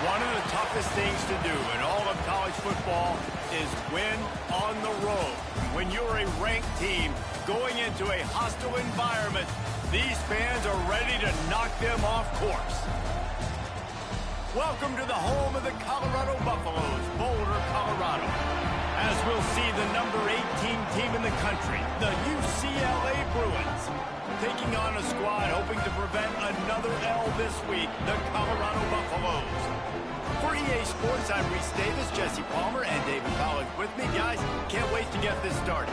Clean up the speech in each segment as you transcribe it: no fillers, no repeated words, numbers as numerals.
One of the toughest things to do in all of college football is win on the road. When you're a ranked team going into a hostile environment, these fans are ready to knock them off course. Welcome to the home of the Colorado Buffaloes, Boulder, Colorado. As we'll see the number 18 team in the country, the UCLA Bruins, taking on a squad hoping to prevent another L this week, the Colorado Buffaloes. For EA Sports, I'm Reese Davis, Jesse Palmer, and David Pollack with me. Guys, can't wait to get this started.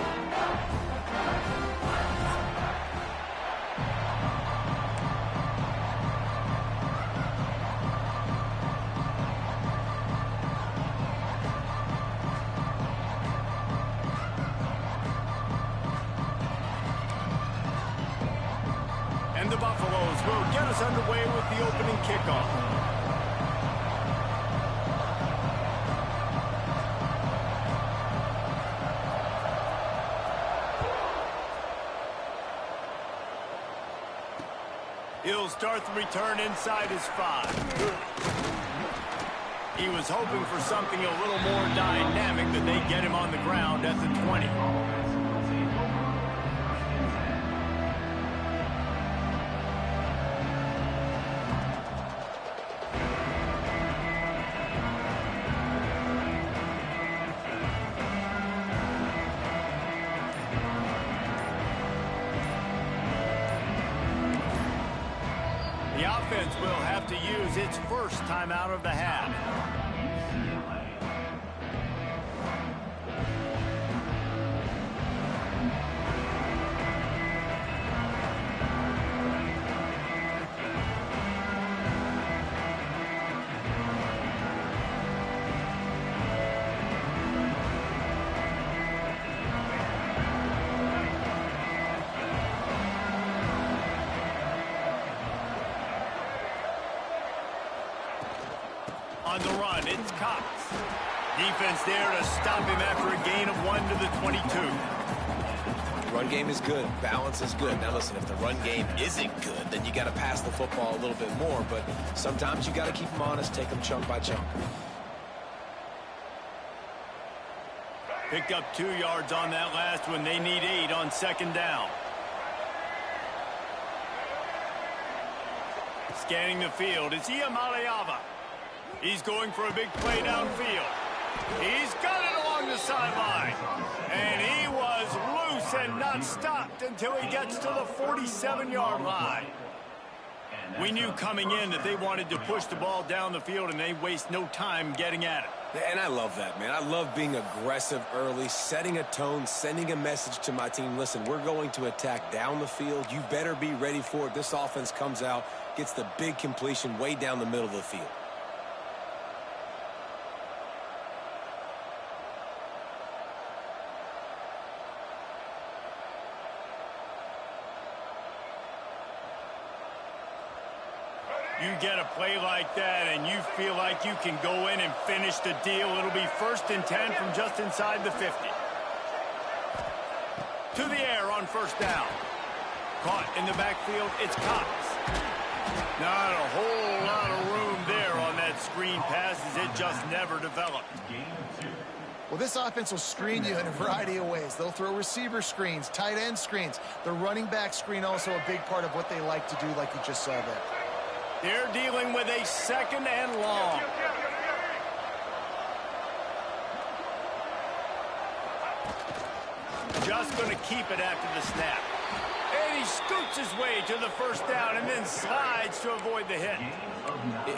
And the Buffaloes will get us underway with the opening kickoff. He'll start the return inside his 5. He was hoping for something a little more dynamic, but they get him on the ground at the 20. The offense will have to use its first time out of the half. On the run, it's Cox. Defense there to stop him after a gain of 1 to the 22. Run game is good. Balance is good. Now listen, if the run game isn't good, then you got to pass the football a little bit more. But sometimes you got to keep them honest, take them chunk by chunk. Picked up 2 yards on that last one. They need 8 on second down. Scanning the field, it's Iamaleava. He's going for a big play downfield. He's got it along the sideline. And he was loose and not stopped until he gets to the 47-yard line. We knew coming in that they wanted to push the ball down the field, and they waste no time getting at it. And I love that, man. I love being aggressive early, setting a tone, sending a message to my team. Listen, we're going to attack down the field. You better be ready for it. This offense comes out, gets the big completion way down the middle of the field. You get a play like that and you feel like you can go in and finish the deal. It'll be 1st and 10 from just inside the 50. To the air on first down. Caught in the backfield, it's Cox. Not a whole lot of room there on that screen pass as it just never developed. Well, this offense will screen you in a variety of ways. They'll throw receiver screens, tight end screens. The running back screen also a big part of what they like to do, like you just saw there. They're dealing with a 2nd and long. Just going to keep it after the snap. And he scoots his way to the first down and then slides to avoid the hit.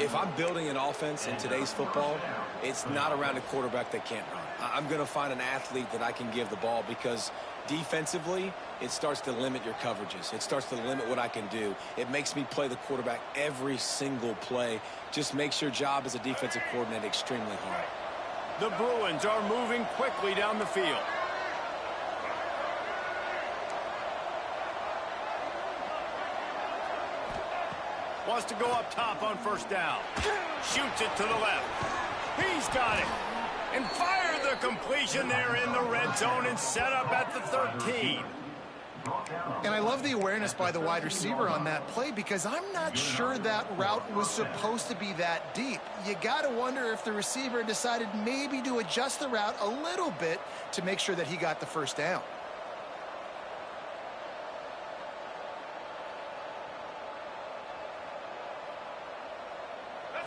If I'm building an offense in today's football, it's not around a quarterback that can't run. I'm going to find an athlete that I can give the ball because defensively, it starts to limit your coverages. It starts to limit what I can do. It makes me play the quarterback every single play. Just makes your job as a defensive coordinator extremely hard. The Bruins are moving quickly down the field. Wants to go up top on first down. Shoots it to the left. He's got it. And fire the completion there in the red zone and set up at the 13. And I love the awareness by the wide receiver on that play because I'm not sure that route was supposed to be that deep. You got to wonder if the receiver decided maybe to adjust the route a little bit to make sure that he got the first down.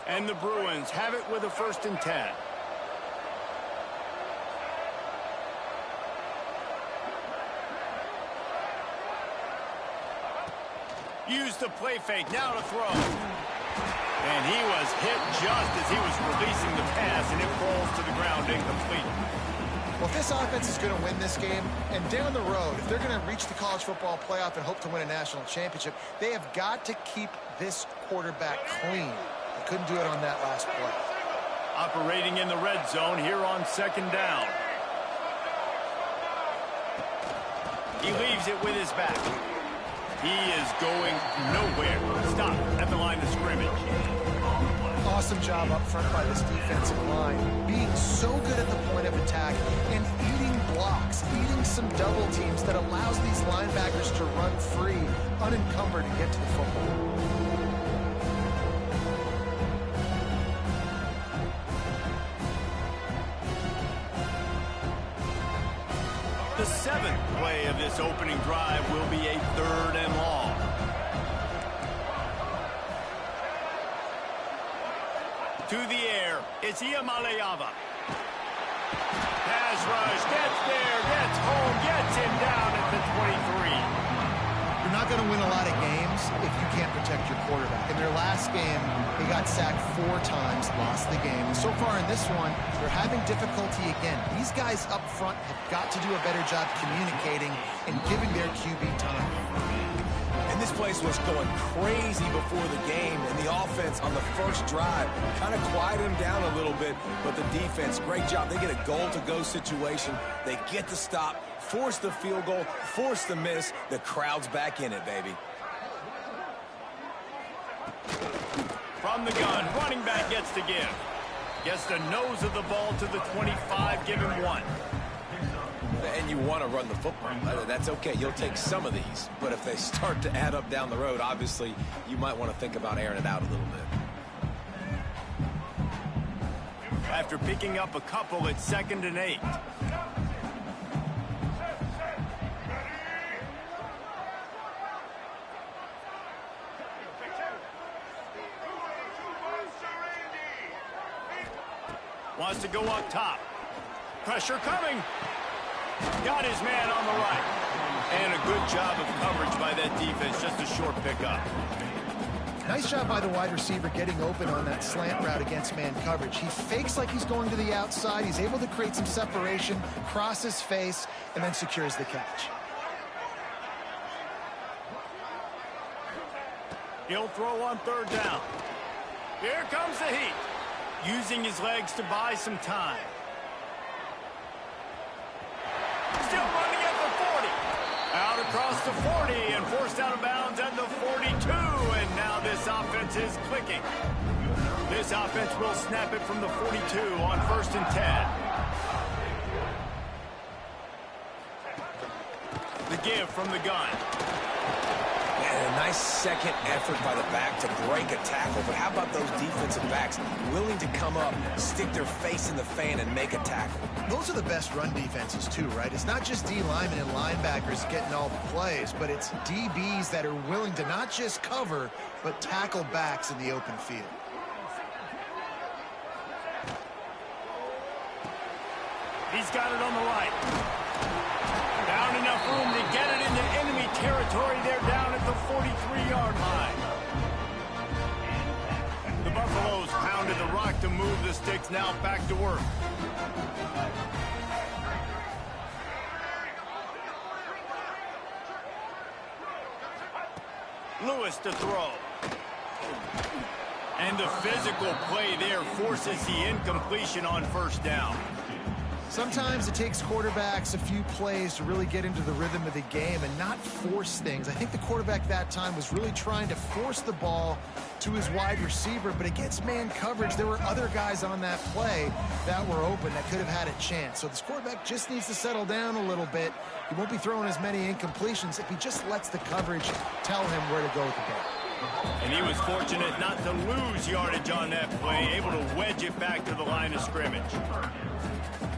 And the Bruins have it with a 1st and 10. Use the play fake, now to throw. And he was hit just as he was releasing the pass, and it falls to the ground incomplete. Well, if this offense is going to win this game, and down the road, if they're going to reach the college football playoff and hope to win a national championship, they have got to keep this quarterback clean. They couldn't do it on that last play. Operating in the red zone here on 2nd down. He leaves it with his back. He is going nowhere. Stop at the line of scrimmage. Awesome job up front by this defensive line. Being so good at the point of attack and eating blocks, eating some double teams that allows these linebackers to run free, unencumbered, and get to the football. The 7th play of this opening drive will be a 3rd and long. To the air, it's Iamaleava. Pass rush, gets there, gets home, gets him down at the 23. You're not going to win a lot of games if you can't protect your quarterback. In their last game, they got sacked 4 times, lost the game. And so far in this one, they're having difficulty again. These guys up front have got to do a better job communicating and giving their QB time. And this place was going crazy before the game, and the offense on the first drive kind of quieted them down a little bit, but the defense, great job. They get a goal-to-go situation. They get the stop, force the field goal, force the miss. The crowd's back in it, baby. From the gun, running back gets to give. Gets the nose of the ball to the 25, give him 1. And you want to run the football. That's okay. You'll take some of these. But if they start to add up down the road, obviously, you might want to think about airing it out a little bit. After picking up a couple, it's 2nd and 8. Wants to go up top. Pressure coming. Got his man on the right. And a good job of coverage by that defense. Just a short pickup. Nice job by the wide receiver getting open on that slant route against man coverage. He fakes like he's going to the outside. He's able to create some separation, cross his face, and then secures the catch. He'll throw on 3rd down. Here comes the heat. Using his legs to buy some time. Still running at the 40. Out across the 40 and forced out of bounds at the 42. And now this offense is clicking. This offense will snap it from the 42 on 1st and 10. The give from the gun. And a nice second effort by the back to break a tackle. But how about those defensive backs willing to come up, stick their face in the fan, and make a tackle? Those are the best run defenses too, right? It's not just D linemen and linebackers getting all the plays, but it's DBs that are willing to not just cover, but tackle backs in the open field. He's got it on the right. Down enough room to get it into enemy territory. They're down at the 43-yard line. The Buffaloes pounded the rock to move the sticks. Now back to work. Lewis to throw. And the physical play there forces the incompletion on 1st down. Sometimes it takes quarterbacks a few plays to really get into the rhythm of the game and not force things. I think the quarterback that time was really trying to force the ball to his wide receiver, but against man coverage, there were other guys on that play that were open that could have had a chance. So this quarterback just needs to settle down a little bit. He won't be throwing as many incompletions if he just lets the coverage tell him where to go with the ball. And he was fortunate not to lose yardage on that play, able to wedge it back to the line of scrimmage.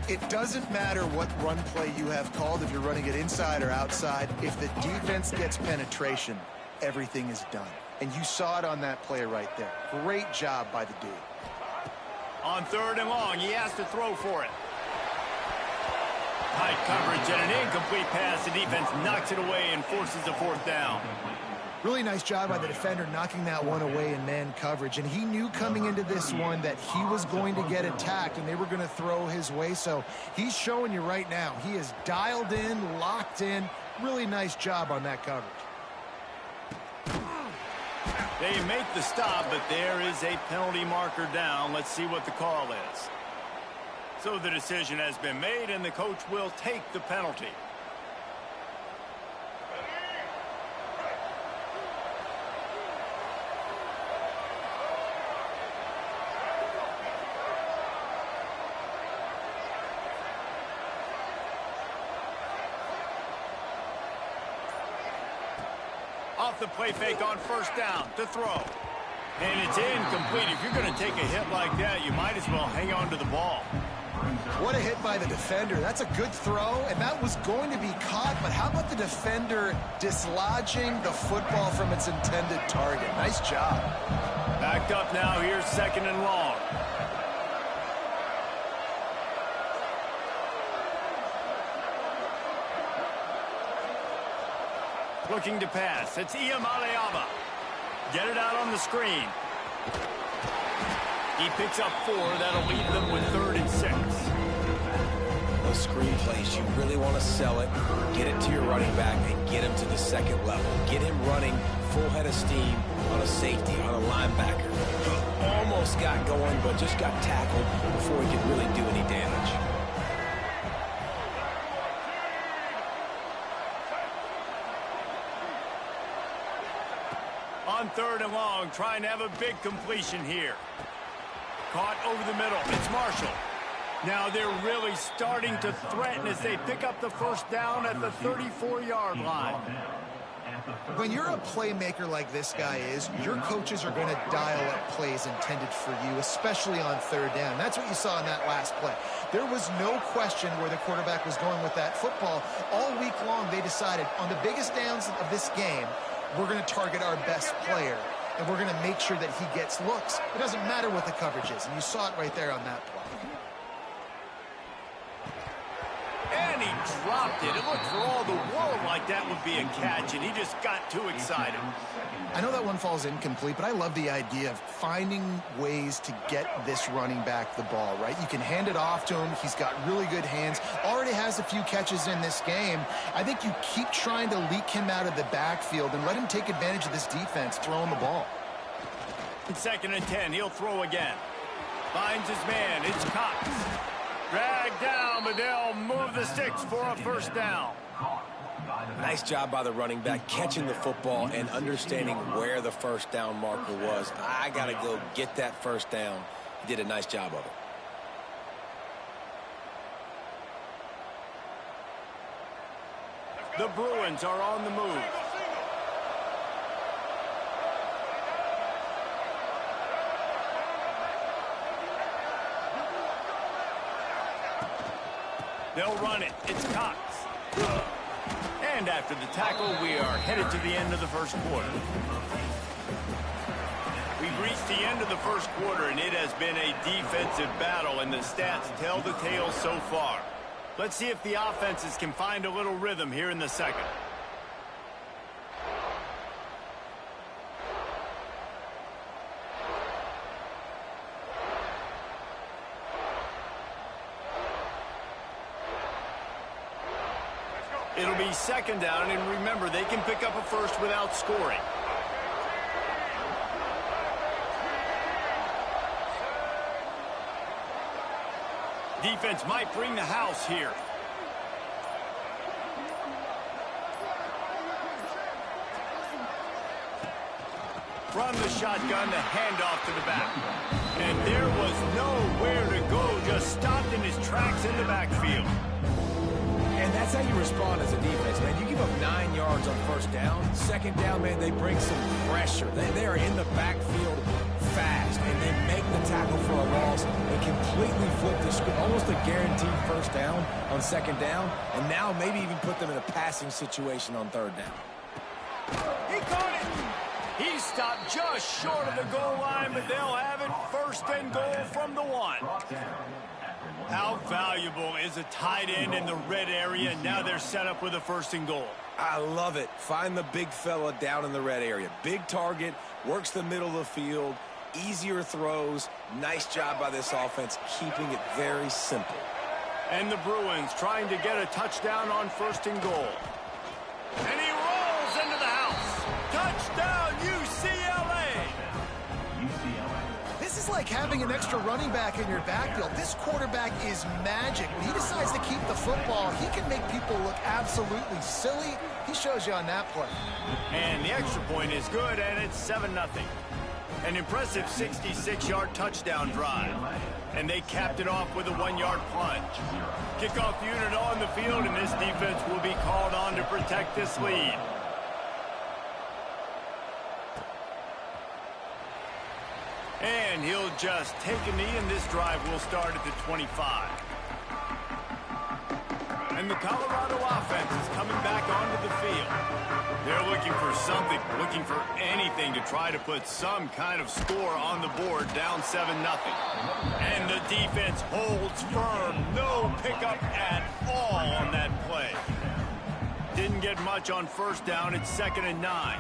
It doesn't matter what run play you have called, if you're running it inside or outside. If the defense gets penetration, everything is done. And you saw it on that play right there. Great job by the D. On 3rd and long, he has to throw for it. Tight coverage and an incomplete pass. The defense knocks it away and forces a 4th down. Really nice job by the defender knocking that one away in man coverage. And he knew coming into this one that he was going to get attacked and they were going to throw his way. So he's showing you right now. He is dialed in, locked in. Really nice job on that coverage. They make the stop, but there is a penalty marker down. Let's see what the call is. So the decision has been made, and the coach will take the penalty. Off the play fake on 1st down to throw. And it's incomplete. If you're going to take a hit like that, you might as well hang on to the ball. What a hit by the defender. That's a good throw, and that was going to be caught. But how about the defender dislodging the football from its intended target? Nice job. Backed up now. Here's 2nd and long. Looking to pass. It's Iamaleava. Get it out on the screen. He picks up 4. That'll leave them with 3rd and 6. Those screen plays, you really want to sell it. Get it to your running back and get him to the 2nd level. Get him running full head of steam on a safety, on a linebacker. He almost got going, but just got tackled before he could really do any damage. On 3rd and long, trying to have a big completion here. Caught over the middle. It's Marshall. Now they're really starting to threaten as they pick up the 1st down at the 34-yard line. When you're a playmaker like this guy is, your coaches are going to dial up plays intended for you, especially on 3rd down. That's what you saw in that last play. There was no question where the quarterback was going with that football. All week long, they decided on the biggest downs of this game, we're going to target our best player, and we're going to make sure that he gets looks. It doesn't matter what the coverage is, and you saw it right there on that play. And he dropped it. It looked for all the world like that would be a catch, and he just got too excited. I know that one falls incomplete, but I love the idea of finding ways to get this running back the ball, right? You can hand it off to him. He's got really good hands. Already has a few catches in this game. I think you keep trying to leak him out of the backfield and let him take advantage of this defense throwing the ball. 2nd and 10. He'll throw again. Finds his man. It's Cox. Dragged down, but they'll move the sticks for a 1st down. Nice job by the running back, catching the football and understanding where the 1st down marker was. I got to go get that 1st down. He did a nice job of it. The Bruins are on the move. They'll run it. It's Cox. And after the tackle, we are headed to the end of the 1st quarter. We've reached the end of the 1st quarter, and it has been a defensive battle, and the stats tell the tale so far. Let's see if the offenses can find a little rhythm here in the 2nd. It'll be 2nd down, and remember, they can pick up a 1st without scoring. Defense might bring the house here. from the shotgun, the handoff to the back. And there was nowhere to go, just stopped in his tracks in the backfield. And that's how you respond as a defense, man. You give up 9 yards on first down. Second down, man, they bring some pressure. They are in the backfield fast, and they make the tackle for a loss. They completely flip the script, almost a guaranteed first down on second down, and now maybe even put them in a passing situation on third down. He caught it. He stopped just short of the goal line, but they'll have it first and goal from the 1. How valuable is a tight end in the red area? Now they're set up with a first and goal. I love it. Find the big fella down in the red area. Big target, works the middle of the field, easier throws. Nice job by this offense, keeping it very simple. And the Bruins trying to get a touchdown on first and goal. And he rolls into the house. Touchdown, UCLA! This is like having an extra running back in your backfield. This quarterback is magic. When he decides to keep the football, he can make people look absolutely silly. He shows you on that play. And the extra point is good, and it's 7-0. An impressive 66-yard touchdown drive. And they capped it off with a 1-yard plunge. Kickoff unit on the field, and this defense will be called on to protect this lead. And he'll just take a knee, and this drive will start at the 25. And the Colorado offense is coming back onto the field. They're looking for something, looking for anything to try to put some kind of score on the board, down 7-0. And the defense holds firm. No pickup at all on that play. Didn't get much on first down. It's 2nd and 9.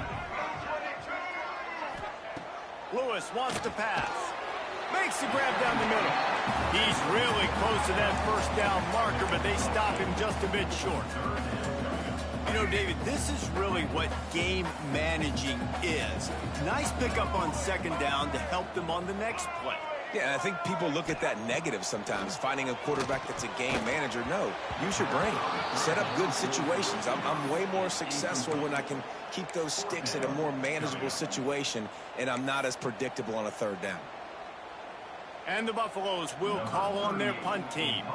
Lewis wants to pass. Makes the grab down the middle. He's really close to that first down marker, but they stop him just a bit short. You know, David, this is really what game managing is. Nice pickup on second down to help them on the next play. Yeah, I think people look at that negative sometimes, finding a quarterback that's a game manager. No, use your brain. Set up good situations. I'm way more successful when I can keep those sticks in a more manageable situation, and I'm not as predictable on a third down. And the Buffaloes will call on their punt team.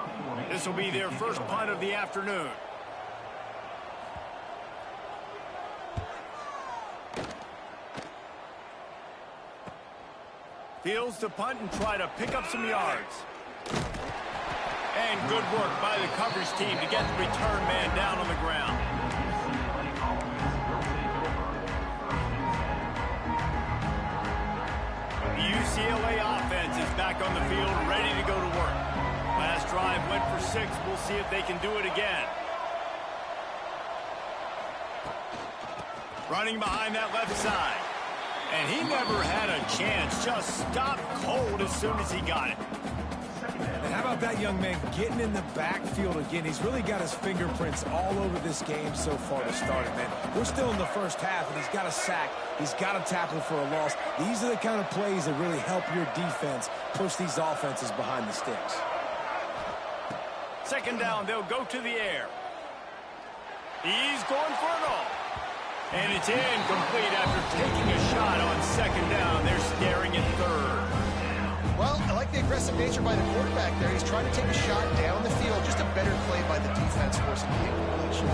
This will be their first punt of the afternoon. Fields to punt and try to pick up some yards. And good work by the coverage team to get the return man down on the ground. The UCLA offense is back on the field, ready to go to work. Last drive went for 6. We'll see if they can do it again. Running behind that left side. And he never had a chance, just stopped cold as soon as he got it. And how about that young man getting in the backfield again? He's really got his fingerprints all over this game so far to start it, man. We're still in the first half, and he's got a sack. He's got a tackle for a loss. These are the kind of plays that really help your defense push these offenses behind the sticks. Second down, they'll go to the air. He's going for it all. And it's incomplete after taking a shot on second down. They're staring at third. Well, I like the aggressive nature by the quarterback there. He's trying to take a shot down the field. Just a better play by the defense forcing the incompletion.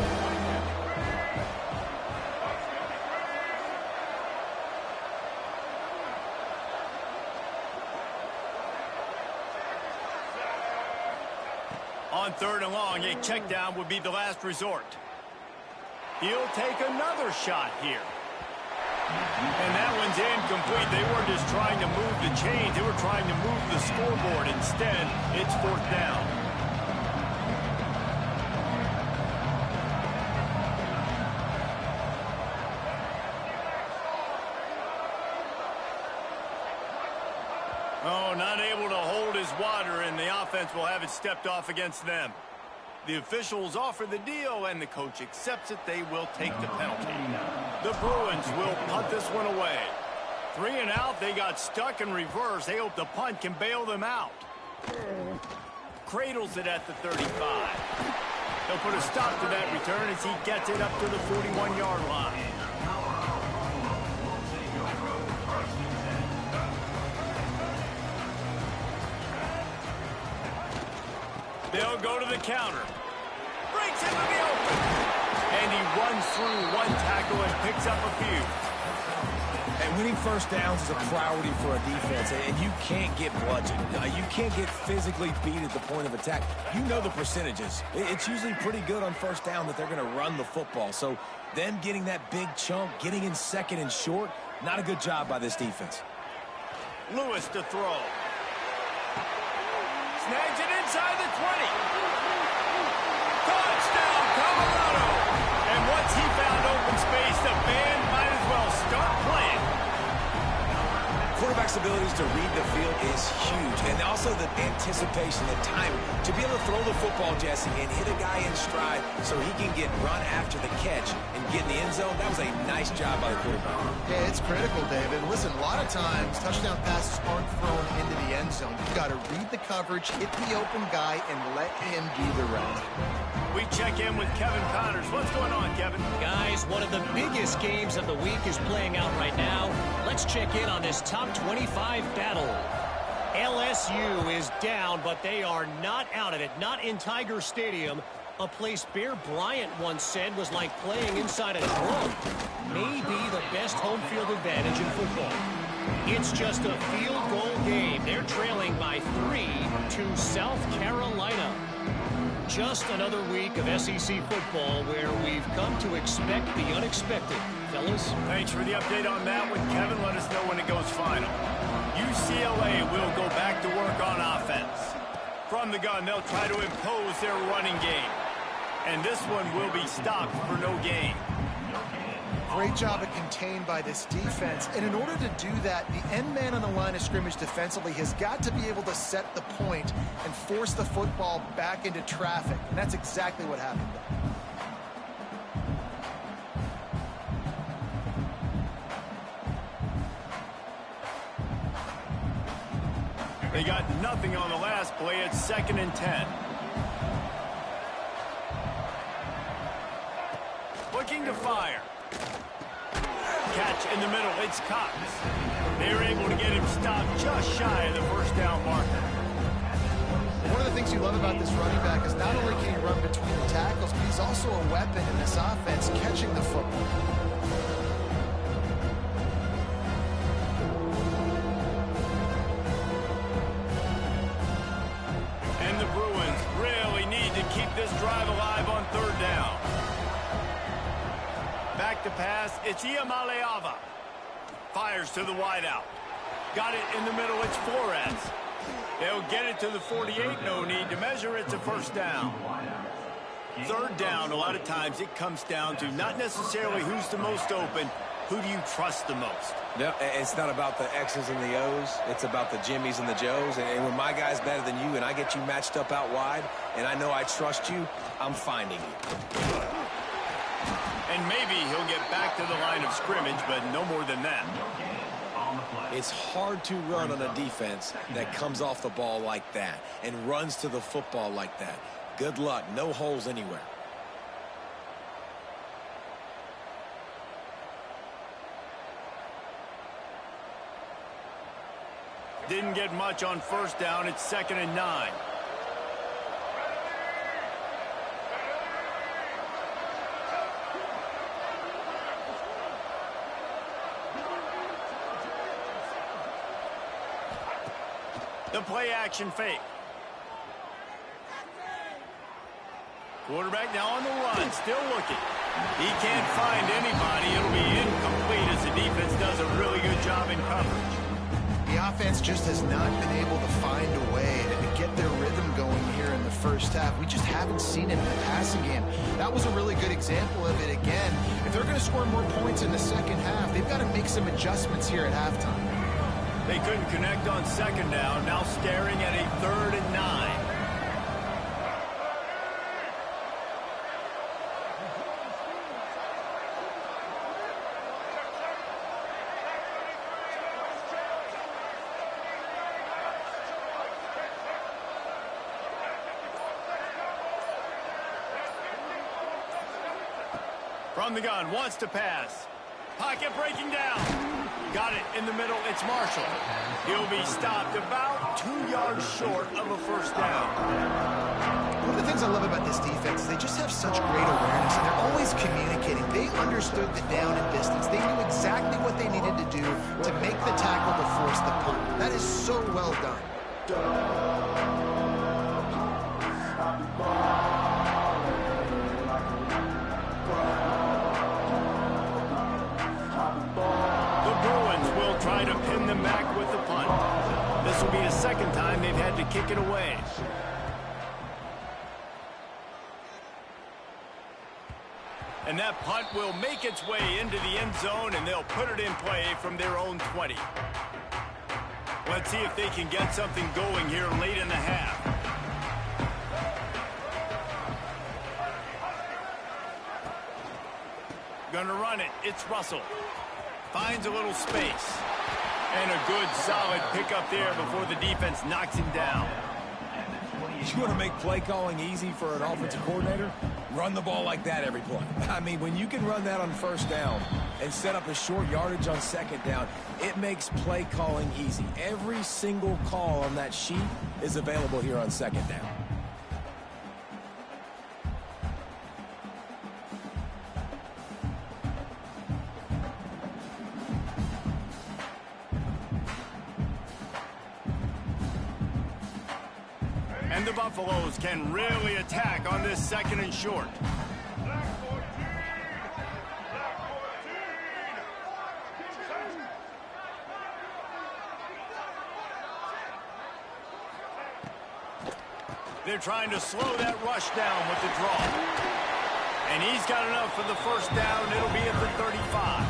On third and long, a check down would be the last resort. He'll take another shot here. And that one's incomplete. They weren't just trying to move the chains. They were trying to move the scoreboard. Instead, it's fourth down. Oh, not able to hold his water, and the offense will have it stepped off against them. The officials offer the deal, and the coach accepts it. They will take the penalty. The Bruins will punt this one away. 3 and out. They got stuck in reverse. They hope the punt can bail them out. Cradles it at the 35. They'll put a stop to that return as he gets it up to the 41-yard line. They'll go to the counter. Breaks into the open. And he runs through one tackle and picks up a few. And winning first downs is a priority for a defense, and you can't get bludgeoned. You can't get physically beat at the point of attack. You know the percentages. It's usually pretty good on first down that they're going to run the football. So them getting that big chunk, getting in second and short, not a good job by this defense. Lewis to throw. Snags it inside the 20. Touchdown, Colorado! And once he found open space, the band might as well start playing. Quarterback's abilities to read the field is huge, and also the anticipation, the timing. To be able to throw the football, Jesse, and hit a guy in stride so he can get run after the catch and get in the end zone, that was a nice job by the quarterback. Yeah, it's critical, David. Listen, a lot of times, touchdown passes aren't thrown into the end zone. You've got to read the coverage, hit the open guy, and let him do the rest. We check in with Kevin Connors. What's going on, Kevin? Guys, one of the biggest games of the week is playing out right now. Let's check in on this top 25 battle. LSU is down, but they are not out of it. Not in Tiger Stadium, a place Bear Bryant once said was like playing inside a drum. Maybe the best home field advantage in football. It's just a field goal game. They're trailing by 3 to South Carolina. Just another week of SEC football where we've come to expect the unexpected. Fellas? Thanks for the update on that one, Kevin. Let us know when it goes final. UCLA will go back to work on offense. From the gun, they'll try to impose their running game. And this one will be stopped for no gain. Great job of contained by this defense. And in order to do that, the end man on the line of scrimmage defensively has got to be able to set the point and force the football back into traffic. And that's exactly what happened. They got nothing on the last play. It's 2nd and 10. Looking to fire. Catch in the middle. It's Cox. They're able to get him stopped just shy of the first down marker. One of the things you love about this running back is not only can he run between the tackles, but he's also a weapon in this offense catching the football. And the Bruins really need to keep this drive alive on 3rd down. Back to pass, it's Iamaleava. Fires to the wideout. Got it in the middle, it's Flores. They'll get it to the 48, no need to measure, it's a first down. 3rd down, a lot of times it comes down to not necessarily who's the most open, who do you trust the most? No, it's not about the X's and the O's. It's about the Jimmys and the Joes. And when my guy's better than you and I get you matched up out wide and I know I trust you, I'm finding you. And maybe he'll get back to the line of scrimmage, but no more than that. It's hard to run on a defense that comes off the ball like that and runs to the football like that. Good luck. No holes anywhere. Didn't get much on first down. It's 2nd and 9. The play action fake. Quarterback now on the run, still looking. He can't find anybody. It'll be incomplete as the defense does a really good job in coverage. The offense just has not been able to find a way to get their rhythm going here in the first half. We just haven't seen it in the passing game. That was a really good example of it again. If they're going to score more points in the second half, they've got to make some adjustments here at halftime. They couldn't connect on 2nd down, now staring at a 3rd and 9. From the gun, wants to pass. Pocket breaking down. Got it in the middle. It's Marshall. He'll be stopped about 2 yards short of a first down. One of the things I love about this defense is they just have such great awareness, and they're always communicating. They understood the down and distance. They knew exactly what they needed to do to make the tackle to force the punt. That is so well done. The Bruins will try to pin them back with the punt. This will be the second time they've had to kick it away. And that punt will make its way into the end zone, and they'll put it in play from their own 20. Let's see if they can get something going here late in the half. Gonna run it. It's Russell. Finds a little space. And a good, solid pickup there before the defense knocks him down. You want to make play calling easy for an offensive coordinator? Run the ball like that every play. I mean, when you can run that on first down and set up a short yardage on second down, it makes play calling easy. Every single call on that sheet is available here on second down. And the Buffaloes can really attack on this second and short. They're trying to slow that rush down with the draw. And he's got enough for the first down. It'll be at the 35.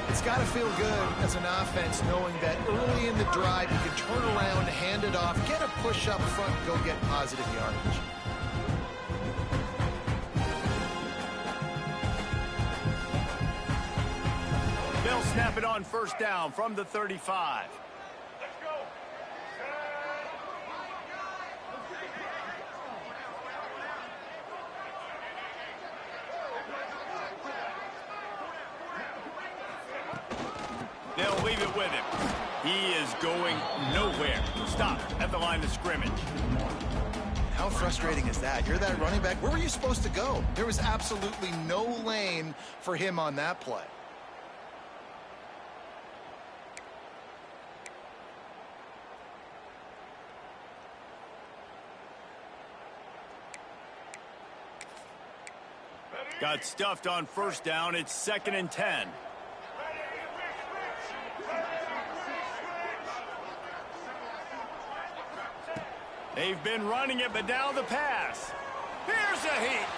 It's got to feel good as an offense knowing that early in the drive you can turn around, hand it off, get a push up front, and go get positive yardage. They'll snap it on first down from the 35. They'll leave it with him. He is going nowhere. Stop at the line of scrimmage. How frustrating is that? You're that running back. Where were you supposed to go? There was absolutely no lane for him on that play. Got stuffed on first down. It's 2nd and 10. They've been running it, but now the pass. Here's a heat.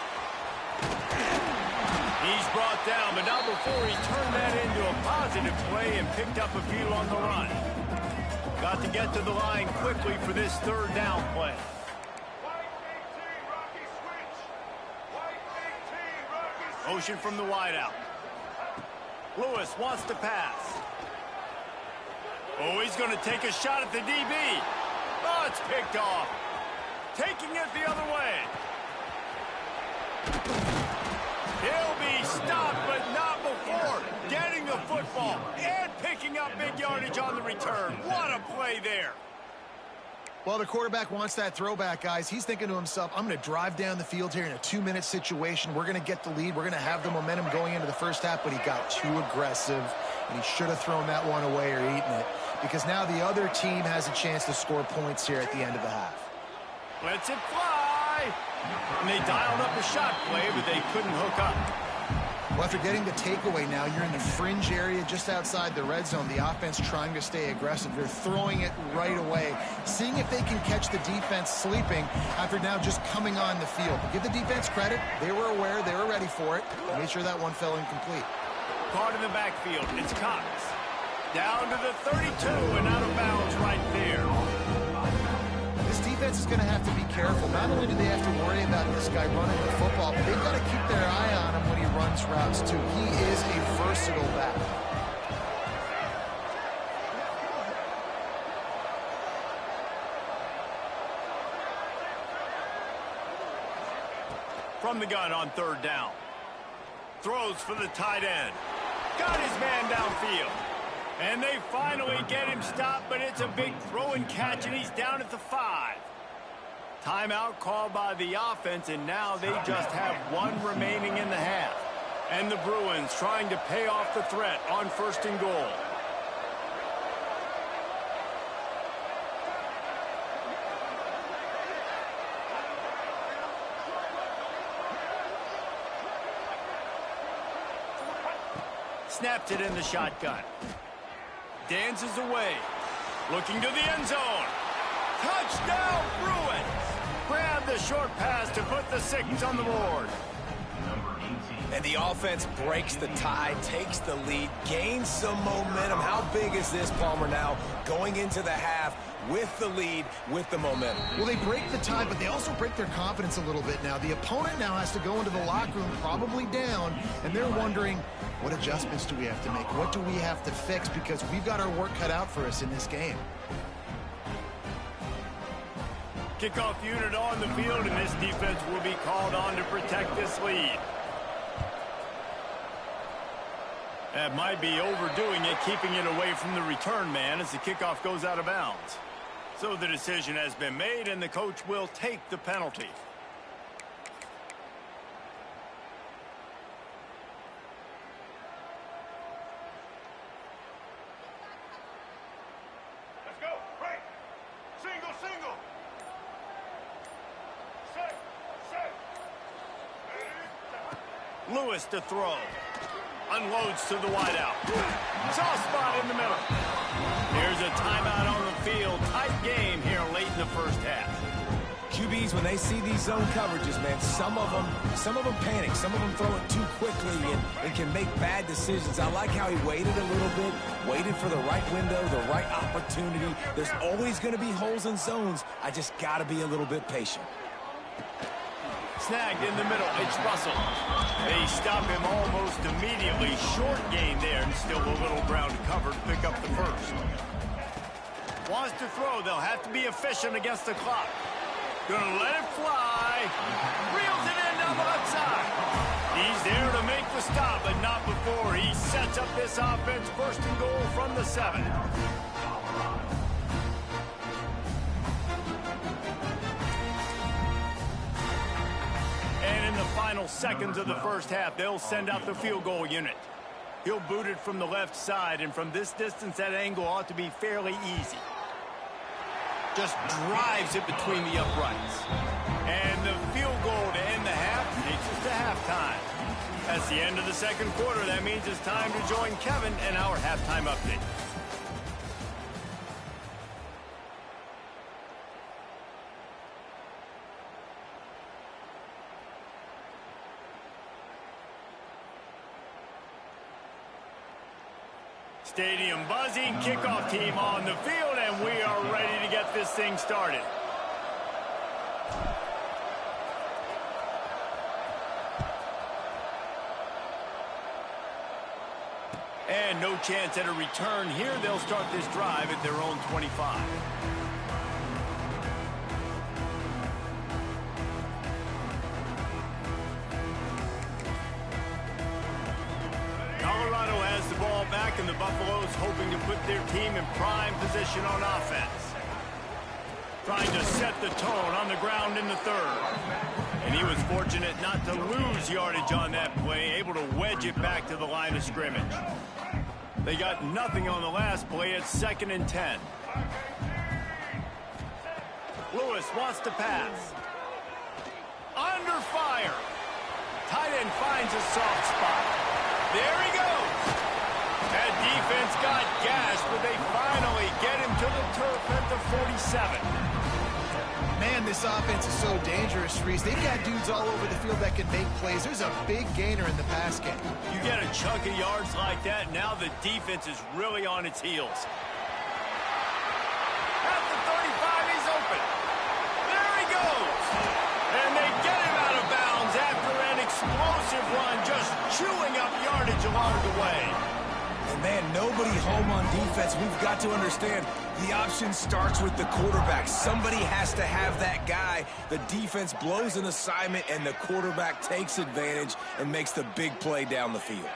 He's brought down, but not before he turned that into a positive play and picked up a few on the run. Got to get to the line quickly for this third down play. Motion from the wideout. Lewis wants to pass. Oh, he's going to take a shot at the DB. Oh, it's picked off. Taking it the other way. He'll be stopped, but not before getting the football and picking up big yardage on the return. What a play there. Well, the quarterback wants that throwback, guys. He's thinking to himself, I'm going to drive down the field here in a 2-minute situation. We're going to get the lead. We're going to have the momentum going into the first half, but he got too aggressive, and he should have thrown that one away or eaten it, because now the other team has a chance to score points here at the end of the half. Lets it fly. And they dialed up a shot play, but they couldn't hook up. Well, after getting the takeaway now, you're in the fringe area just outside the red zone. The offense trying to stay aggressive. They're throwing it right away, seeing if they can catch the defense sleeping after now just coming on the field. But give the defense credit. They were aware. They were ready for it. Made sure that one fell incomplete. Caught in the backfield. It's Cox. Down to the 32 and out of bounds right there. This defense is going to have to be careful. Not only do they have to worry about this guy running the football, but they've got to keep their eye on him when he runs routes, too. He is a versatile back. From the gun on third down. Throws for the tight end. Got his man downfield. And they finally get him stopped, but it's a big throw and catch, and he's down at the 5. Timeout called by the offense, and now they just have one remaining in the half. And the Bruins trying to pay off the threat on 1st and goal. Snaps it in the shotgun. Dances away. Looking to the end zone. Touchdown, Bruins! Grab the short pass to put the 6 on the board. And the offense breaks the tie, takes the lead, gains some momentum. How big is this, Palmer, now going into the half with the lead, with the momentum? Well, they break the tie, but they also break their confidence a little bit now. The opponent now has to go into the locker room probably down, and they're wondering, what adjustments do we have to make? What do we have to fix? Because we've got our work cut out for us in this game. Kickoff unit on the field, and this defense will be called on to protect this lead. That might be overdoing it, keeping it away from the return man as the kickoff goes out of bounds. So the decision has been made, and the coach will take the penalty. Let's go. Right. Single, single. Set. Lewis to throw. Unloads to the wideout. Soft spot in the middle. Here's a timeout on the field. Tight game here late in the first half. QBs, when they see these zone coverages, man, some of them panic. Some of them throw it too quickly and can make bad decisions. I like how he waited a little bit, waited for the right window, the right opportunity. There's always going to be holes in zones. I just got to be a little bit patient. Snagged in the middle. It's Russell. They stop him almost immediately. Short gain there, and still a little ground to cover to pick up the first. Wants to throw. They'll have to be efficient against the clock. Gonna let it fly. Reels it in down the left side. He's there to make the stop, but not before he sets up this offense. 1st and goal from the 7. And in the final seconds of the first half, they'll send out the field goal unit. He'll boot it from the left side, and from this distance, that angle ought to be fairly easy. Just drives it between the uprights. And the field goal to end the half takes us to halftime. That's the end of the second quarter. That means it's time to join Kevin and our halftime update. Stadium buzzing, kickoff team on the field, and we are ready to get this thing started. And no chance at a return here. They'll start this drive at their own 25. Colorado has the ball back, and the Buffaloes hoping to put their team in prime position on offense. Trying to set the tone on the ground in the 3rd. And he was fortunate not to lose yardage on that play, able to wedge it back to the line of scrimmage. They got nothing on the last play. It's 2nd and 10. Lewis wants to pass. Under fire. Tight end finds a soft spot. There he goes. That defense got gashed, but they finally get him to the turf at the 47. Man, this offense is so dangerous, Reese. They've got dudes all over the field that can make plays. There's a big gainer in the pass game. You get a chunk of yards like that, now the defense is really on its heels. At the 35, he's open. There he goes. And they get him out of bounds after an explosive run, just chewing up yardage along the way. And man, nobody home on defense. We've got to understand the option starts with the quarterback. Somebody has to have that guy. The defense blows an assignment, and the quarterback takes advantage and makes the big play down the field.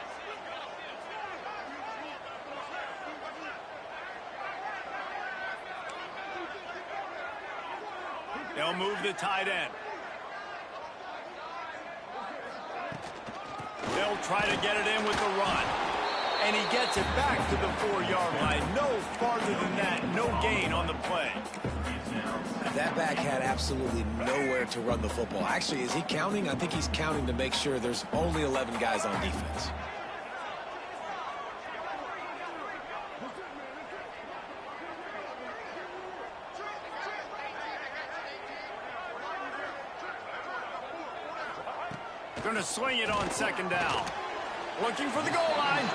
They'll move the tight end. They'll try to get it in with the run. And he gets it back to the 4-yard line. No farther than that. No gain on the play. That back had absolutely nowhere to run the football. Actually, is he counting? I think he's counting to make sure there's only 11 guys on defense. Going to swing it on second down. Looking for the goal line.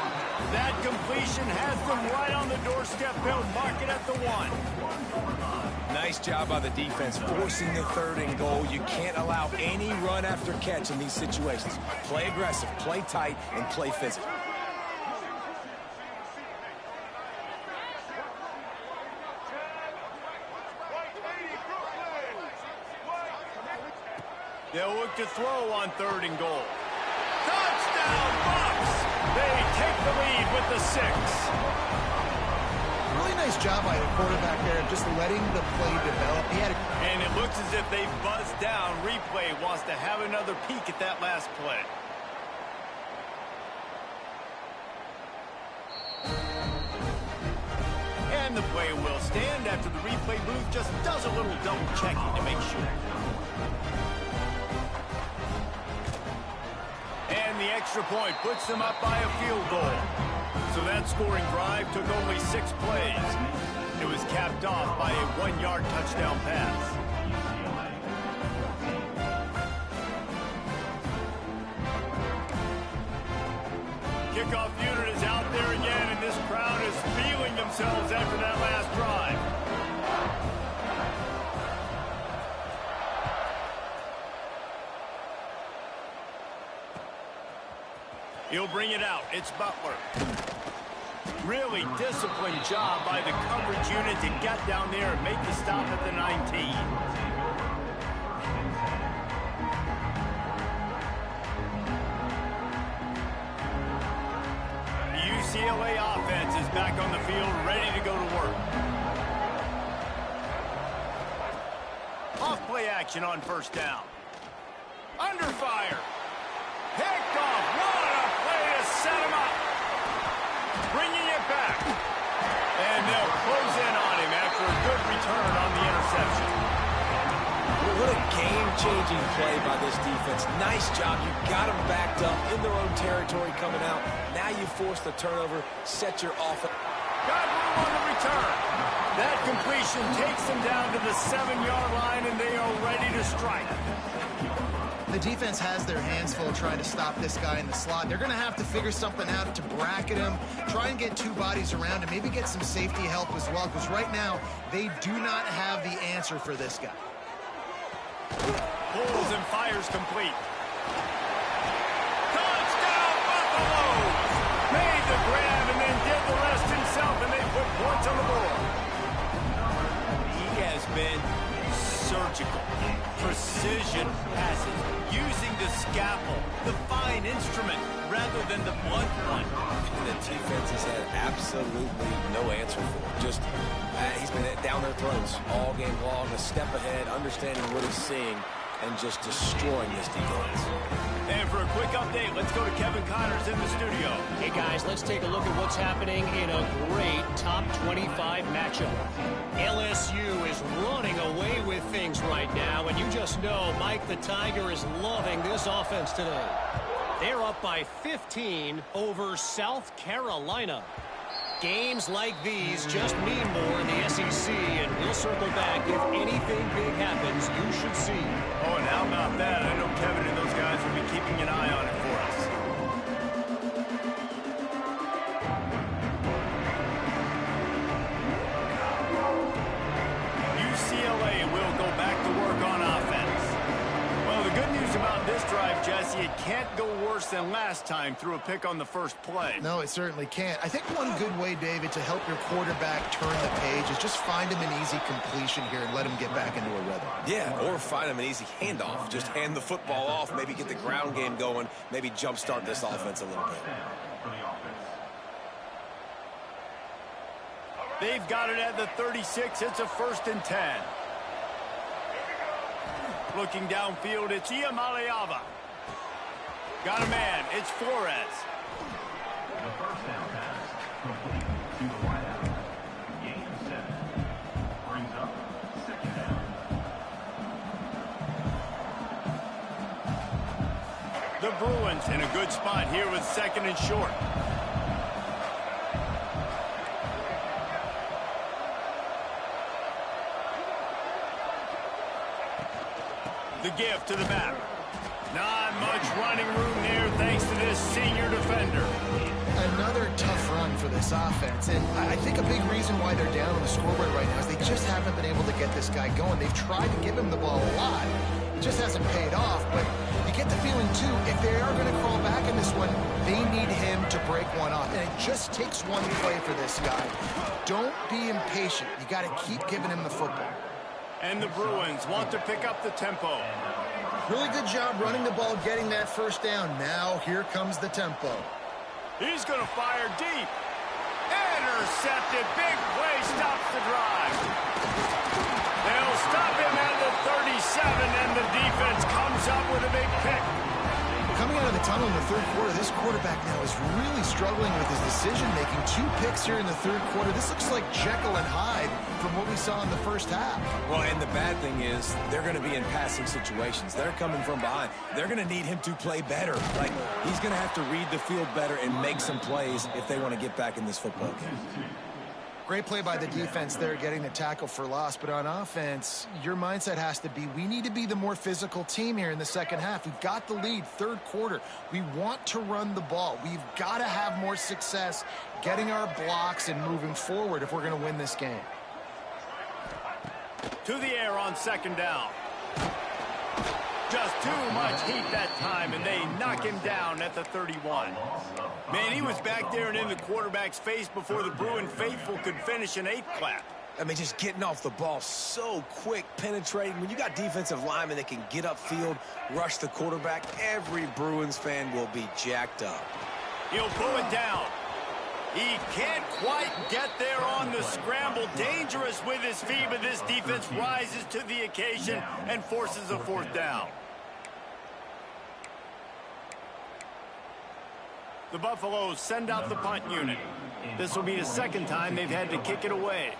That completion has them right on the doorstep. They'll mark it at the 1. Nice job by the defense forcing the 3rd and goal. You can't allow any run after catch in these situations. Play aggressive, play tight, and play physical. They'll look to throw on 3rd and goal. Touchdown, Bucks! They take the lead with the 6. Really nice job by the quarterback there, just letting the play develop. And it looks as if they buzzed down. Replay wants to have another peek at that last play. And the play will stand after the replay booth just does a little double checking to make sure. And the extra point puts them up by a field goal. So that scoring drive took only 6 plays. It was capped off by a 1-yard touchdown pass. Kickoff unit is out there again, and this crowd is feeling themselves after that last drive. He'll bring it out. It's Butler. Really disciplined job by the coverage unit to get down there and make the stop at the 19. The UCLA offense is back on the field, ready to go to work. Off play action on 1st down. Under fire. Picked off. What a play to set him up. Bringing it back. And they'll close in on him after a good return on the interception. What a game-changing play by this defense. Nice job. You got them backed up in their own territory coming out. Now you force the turnover, set your offense. Got room on the return. That completion takes them down to the 7-yard line, and they are ready to strike. The defense has their hands full trying to stop this guy in the slot. They're going to have to figure something out to bracket him, try and get 2 bodies around him, maybe get some safety help as well, because right now they do not have the answer for this guy. Pulls and fires complete. Touchdown, Buffaloes! Made the grab and then did the rest himself, and they put points on the board. He has been surgical. Precision passes, using the scalpel, the fine instrument, rather than the blunt one. The defense has had absolutely no answer for him. Just, he's been down their throats all game long, a step ahead, understanding what he's seeing, and just destroying this defense. And for a quick update, let's go to Kevin Connors in the studio. Hey, guys, let's take a look at what's happening in a great top 25 matchup. LSU is running away with things right now, and you just know Mike the Tiger is loving this offense today. They're up by 15 over South Carolina. Games like these just mean more in the SEC, and we'll circle back. If anything big happens, you should see. Oh, and how about that? I know Kevin and those guys will be keeping an eye on it for us. UCLA will go back to work on offense. Well, the good news about this drive, Jesse, it can't go worse than last time through a pick on the first play. No, it certainly can't. I think one good way, David, to help your quarterback turn the page is just find him an easy completion here and let him get back into a rhythm. Yeah, or find him an easy handoff. Just hand the football off, maybe get the ground game going, maybe jumpstart this offense a little bit. They've got it at the 36. It's a 1st and 10. Looking downfield, it's Iamaleava. Got a man, it's Flores. The first down pass complete to the wideout. Gain of 7. Brings up second down. The Bruins in a good spot here with second and short. The give to the back. Not much running room there thanks to this senior defender. Another tough run for this offense, and I think a big reason why they're down on the scoreboard right now is they just haven't been able to get this guy going. They've tried to give him the ball a lot. It just hasn't paid off, but you get the feeling, too, if they are going to crawl back in this one, they need him to break one off, and it just takes one play for this guy. Don't be impatient. You got to keep giving him the football. And the Bruins want to pick up the tempo. Really good job running the ball, getting that first down. Now here comes the tempo. He's going to fire deep. Intercepted. Big play stops the drive. They'll stop him at the 37, and the defense comes up with a big pick. Coming out of the tunnel in the third quarter, this quarterback now is really struggling with his decision-making. 2 picks here in the third quarter. This looks like Jekyll and Hyde from what we saw in the first half. Well, and the bad thing is they're going to be in passing situations. They're coming from behind. They're going to need him to play better. Like, he's going to have to read the field better and make some plays if they want to get back in this football game. Great play by the defense there, getting the tackle for loss. But on offense, your mindset has to be, we need to be the more physical team here in the second half. We've got the lead, third quarter. We want to run the ball. We've got to have more success getting our blocks and moving forward if we're going to win this game. To the air on second down. Just too much heat that time, and they knock him down at the 31. Man, he was back there and in the quarterback's face before the Bruin faithful could finish an 8th clap. I mean, just getting off the ball so quick, penetrating. When you got defensive linemen that can get upfield, rush the quarterback, every Bruins fan will be jacked up. He'll pull it down. He can't quite get there on the scramble. Dangerous with his feet, but this defense rises to the occasion and forces a 4th down. The Buffaloes send out the punt unit. This will be the second time they've had to kick it away.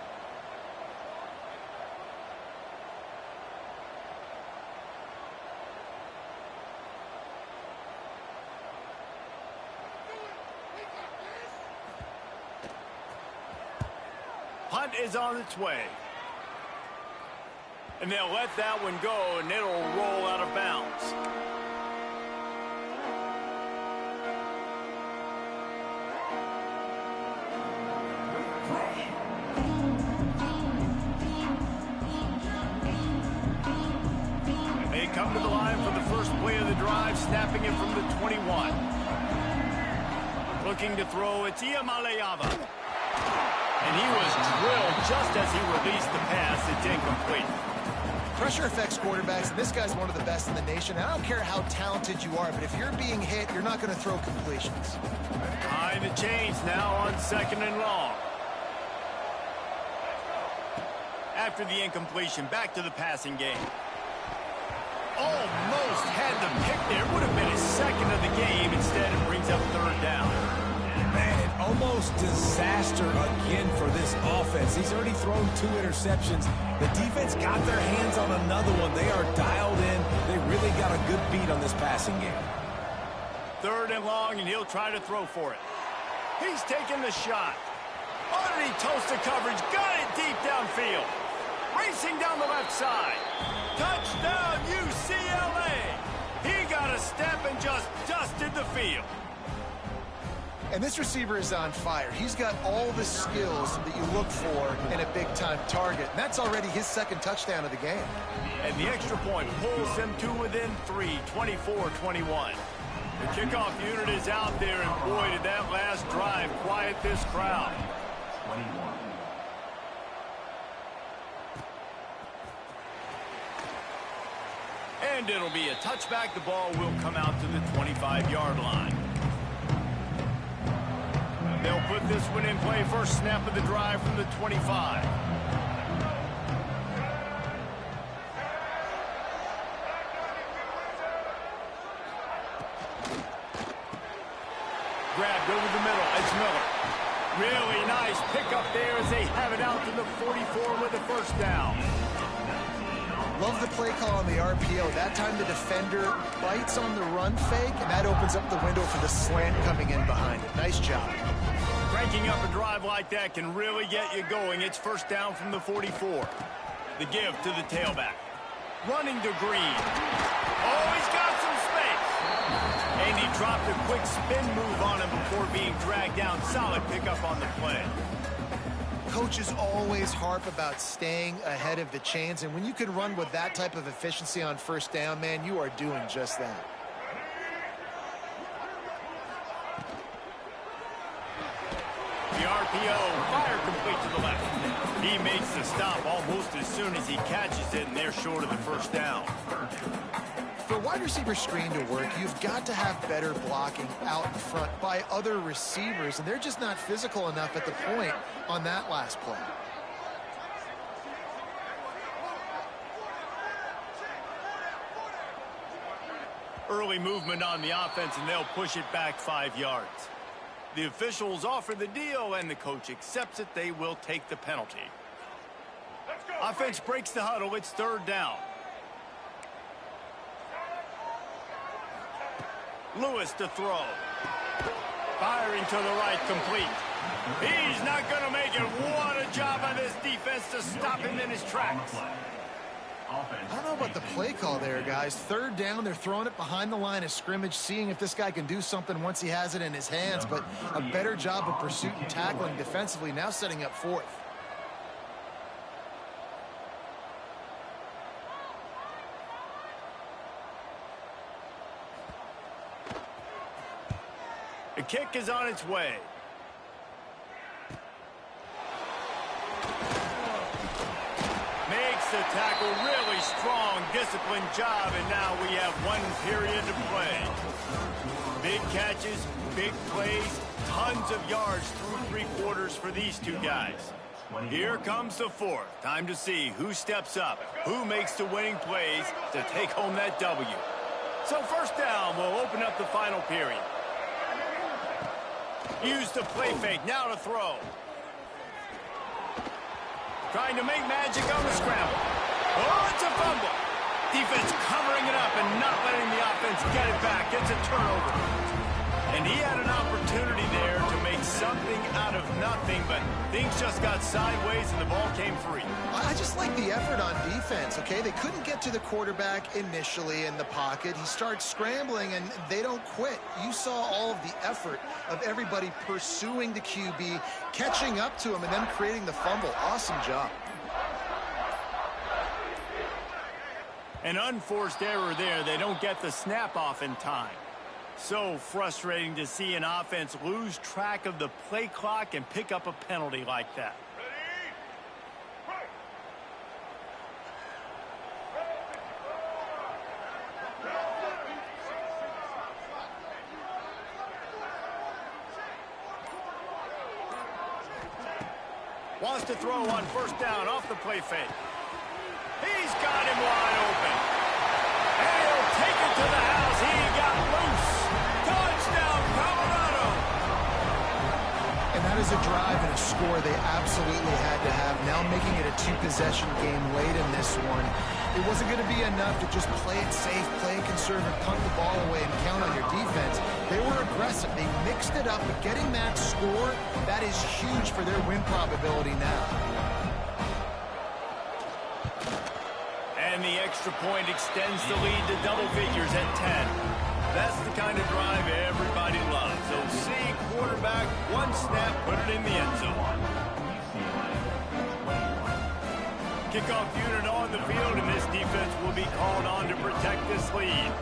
Punt is on its way. And they'll let that one go, and it'll roll out of bounds. They come to the line for the first play of the drive, snapping it from the 21. Looking to throw, it's Iamaleava. And he was drilled just as he released the pass. It's incomplete. Pressure affects quarterbacks, and this guy's one of the best in the nation. I don't care how talented you are, but if you're being hit, you're not going to throw completions. Behind the chains now on second and long. After the incompletion, back to the passing game. Almost had the pick there. Would have been his second of the game. Instead, it brings up 3rd down. Man, an almost disaster again for this offense. He's already thrown 2 interceptions. The defense got their hands on another one. They are dialed in. They really got a good beat on this passing game. 3rd and long, and he'll try to throw for it. He's taking the shot. Underneath toasted coverage. Got it deep downfield. Racing down the left side. Touchdown, UCLA. He got a step and just dusted the field. And this receiver is on fire. He's got all the skills that you look for in a big-time target. And that's already his 2nd touchdown of the game. And the extra point pulls them to within 3, 24-21. The kickoff unit is out there, and boy, did that last drive quiet this crowd. 21. And it'll be a touchback. The ball will come out to the 25-yard line. They'll put this one in play. First snap of the drive from the 25. to the 44 with a first down. Love the play call on the RPO. That time the defender bites on the run fake, and that opens up the window for the slant coming in behind it. Nice job. Cranking up a drive like that can really get you going. It's first down from the 44. The give to the tailback. Running to Green. Oh, he's got some space. And he dropped a quick spin move on him before being dragged down. Solid pickup on the play. Coaches always harp about staying ahead of the chains, and when you can run with that type of efficiency on first down, man, you are doing just that. The RPO, fire complete to the left. He makes the stop almost as soon as he catches it, and they're short of the first down. For a wide receiver screen to work, you've got to have better blocking out in front by other receivers, and they're just not physical enough at the point on that last play. Early movement on the offense, and they'll push it back 5 yards. The officials offer the deal, and the coach accepts it. They will take the penalty. Offense breaks the huddle. It's third down. Lewis to throw. Firing to the right, complete. He's not going to make it. What a job by this defense to stop him in his tracks. I don't know about the play call there, guys. Third down, they're throwing it behind the line of scrimmage, seeing if this guy can do something once he has it in his hands, but a better job of pursuit and tackling defensively, now setting up fourth. The kick is on its way. Makes the tackle, really strong, disciplined job, and now we have 1 period to play. Big catches, big plays, tons of yards through 3 quarters for these two guys. Here comes the fourth. Time to see who steps up, who makes the winning plays to take home that W. So first down will open up the final period. Use the play fake, now to throw. Trying to make magic on the scramble. Oh, it's a fumble. Defense covering it up and not letting the offense get it back. It's a turnover. And he had an opportunity there to make something out of nothing, but things just got sideways and the ball came free. I just like the effort on defense, okay? They couldn't get to the quarterback initially in the pocket. He starts scrambling, and they don't quit. You saw all of the effort of everybody pursuing the QB, catching up to him, and then creating the fumble. Awesome job. An unforced error there. They don't get the snap off in time. So frustrating to see an offense lose track of the play clock and pick up a penalty like that. Wants to throw on first down off the play fake. He's got him wide open. And he'll take it to the house. He got loose. Touchdown, Colorado. And that is a drive and a score they absolutely had to have. Now making it a 2-possession game late in this one. It wasn't going to be enough to just play it safe, play it conservative, punt the ball away, and count on your defense. They were aggressive. They mixed it up, but getting that score, that is huge for their win probability now. And the extra point extends the lead to double figures at 10. That's the kind of drive everybody loves. So see quarterback, one snap, put it in the end zone. Kickoff unit on the field, and this defense will be called on to protect this lead.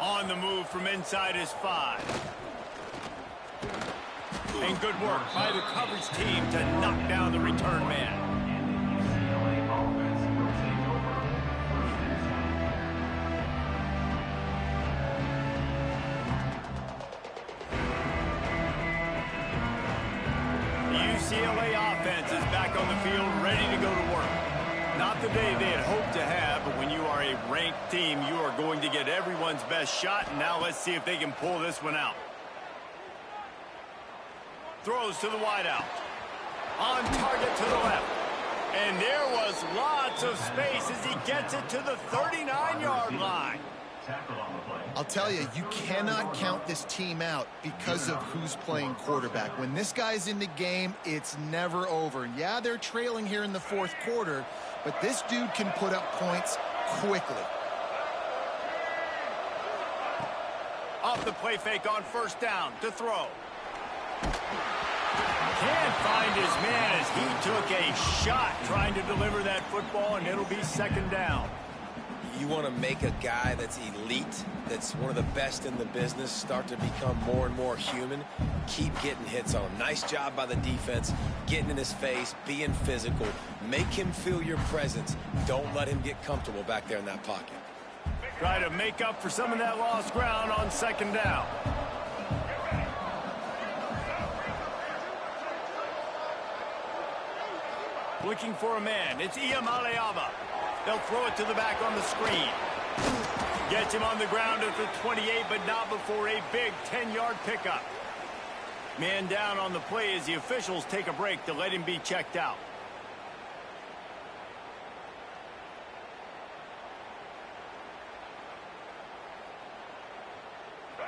On the move from inside his 5. And good work by the coverage team to knock down the return man. The UCLA offense is back on the field, ready to go to work. Not the day they had hoped to have, but when you are a ranked team, you are going to get everyone's best shot. And now let's see if they can pull this one out. Throws to the wideout. On target to the left. And there was lots of space as he gets it to the 39-yard line. I'll tell you, you cannot count this team out because of who's playing quarterback. When this guy's in the game, it's never over. Yeah, they're trailing here in the fourth quarter, but this dude can put up points quickly. Off the play fake on first down to throw. Can't find his man as he took a shot trying to deliver that football, and it'll be second down. You want to make a guy that's elite, that's one of the best in the business, start to become more and more human. Keep getting hits on him. Nice job by the defense, getting in his face, being physical. Make him feel your presence. Don't let him get comfortable back there in that pocket. Try to make up for some of that lost ground on second down. Looking for a man. It's Iamaleava. They'll throw it to the back on the screen. Gets him on the ground at the 28, but not before a big 10-yard pickup. Man down on the play as the officials take a break to let him be checked out.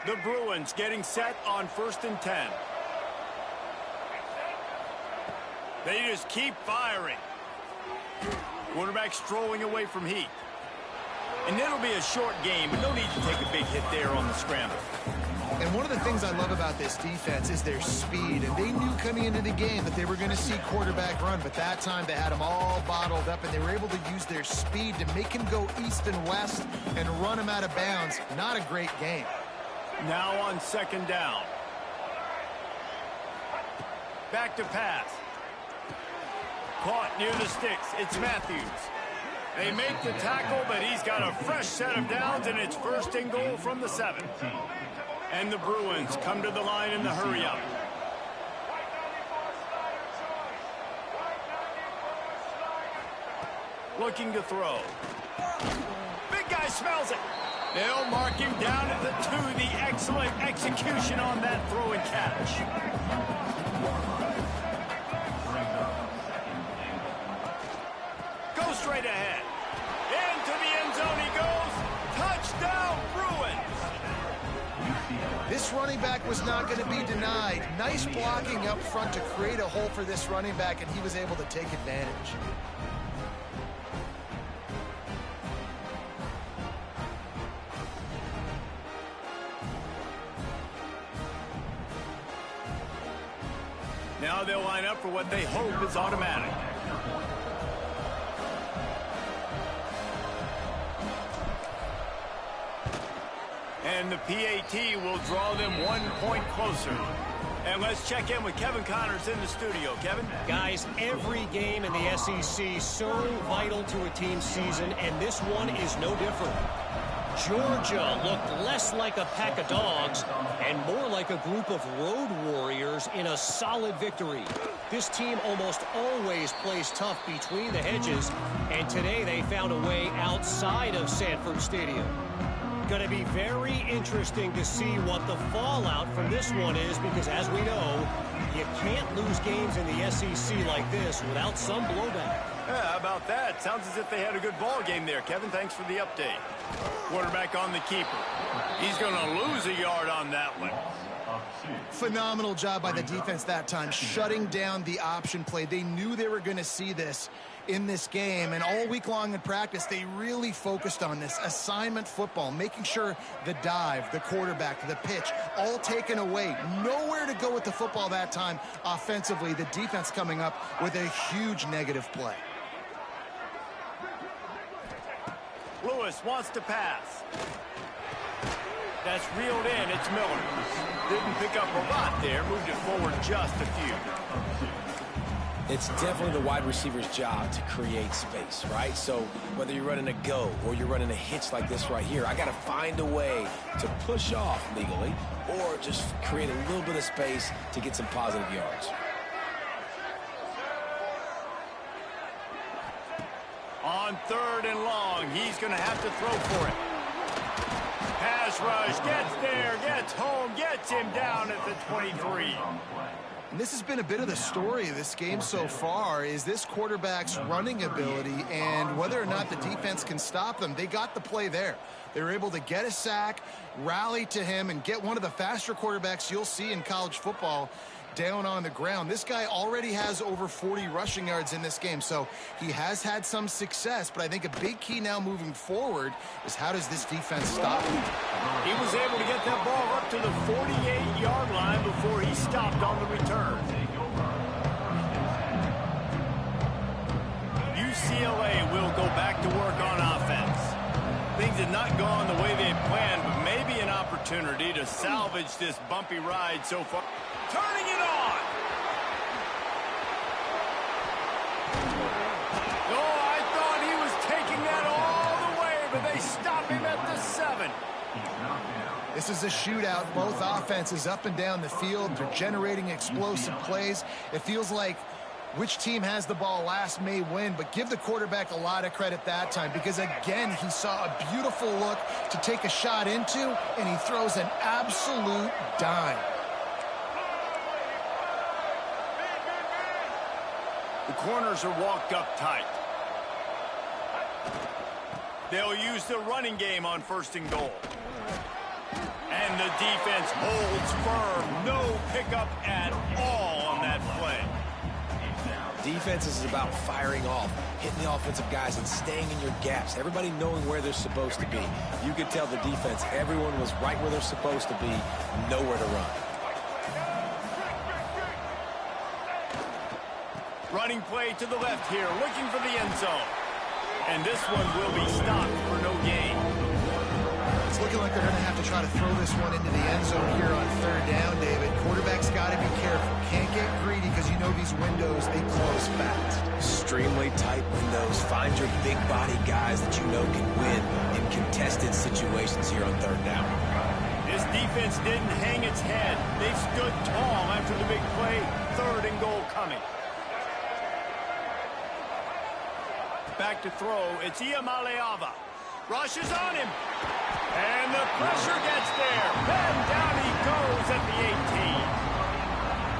The Bruins getting set on 1st and 10. They just keep firing. Quarterback strolling away from heat. And it'll be a short game. No need to take a big hit there on the scramble. And one of the things I love about this defense is their speed. And they knew coming into the game that they were going to see quarterback run. But that time they had him all bottled up, and they were able to use their speed to make him go east and west and run him out of bounds. Not a great game. Now on second down. Back to pass. Caught near the sticks. It's Matthews. They make the tackle, but he's got a fresh set of downs, and it's 1st and goal from the 7. And the Bruins come to the line in the hurry-up. Looking to throw. Big guy smells it. They'll mark him down at the 2. The excellent execution on that throw and catch. Straight ahead. Into the end zone he goes. Touchdown, Bruins. This running back was not going to be denied. Nice blocking up front to create a hole for this running back, and he was able to take advantage. Now they'll line up for what they hope is automatic. And the PAT will draw them 1 point closer. And let's check in with Kevin Connors in the studio. Kevin? Guys, every game in the SEC so vital to a team's season, and this one is no different. Georgia looked less like a pack of dogs and more like a group of road warriors in a solid victory. This team almost always plays tough between the hedges, and today they found a way outside of Sanford Stadium. Going to be very interesting to see what the fallout from this one is, because as we know, you can't lose games in the SEC like this without some blowback. Yeah, how about that? Sounds as if they had a good ball game there, Kevin. Thanks for the update. Quarterback on the keeper. He's going to lose a yard on that one. Phenomenal job by the defense that time, shutting down the option play. They knew they were going to see this in this game, and all week long in practice, they really focused on this assignment football, making sure the dive, the quarterback, the pitch, all taken away. Nowhere to go with the football that time offensively. The defense coming up with a huge negative play. Lewis wants to pass. That's reeled in. It's Miller. Didn't pick up a lot there. Moved it forward just a few. It's definitely the wide receiver's job to create space, right? So whether you're running a go or you're running a hitch like this right here, I got to find a way to push off legally or just create a little bit of space to get some positive yards. on 3rd and long. He's going to have to throw for it. Pass rush, gets there, gets home, gets him down at the 23. And this has been a bit of the story of this game so far, is this quarterback's running ability and whether or not the defense can stop them. They got the play there. They were able to get a sack, rally to him, and get one of the faster quarterbacks you'll see in college football down on the ground. This guy already has over 40 rushing yards in this game, so he has had some success, but I think a big key now moving forward is how does this defense stop him? He was able to get that ball up to the 48-yard line before he stopped on the return. UCLA will go back to work on offense. Things had not gone the way they had planned, but maybe an opportunity to salvage this bumpy ride so far. Turning it on. Oh, I thought he was taking that all the way, but they stop him at the 7. This is a shootout. Both offenses up and down the field. They're generating explosive plays. It feels like which team has the ball last may win, but give the quarterback a lot of credit that time because, again, he saw a beautiful look to take a shot into, and he throws an absolute dime. The corners are walked up tight. They'll use the running game on 1st and goal. And the defense holds firm. No pickup at all on that play. Defense is about firing off, hitting the offensive guys, and staying in your gaps. Everybody knowing where they're supposed to be. You could tell the defense, everyone was right where they're supposed to be, nowhere to run. Running play to the left here, looking for the end zone. And this one will be stopped for no gain. It's looking like they're going to have to try to throw this one into the end zone here on 3rd down, David. Quarterback's got to be careful. Can't get greedy because you know these windows, they close fast. Extremely tight windows. Find your big body guys that you know can win in contested situations here on 3rd down. This defense didn't hang its head. They stood tall after the big play. 3rd and goal coming. Back to throw. It's Iamaleava. Rushes on him. And the pressure gets there. And down he goes at the 18.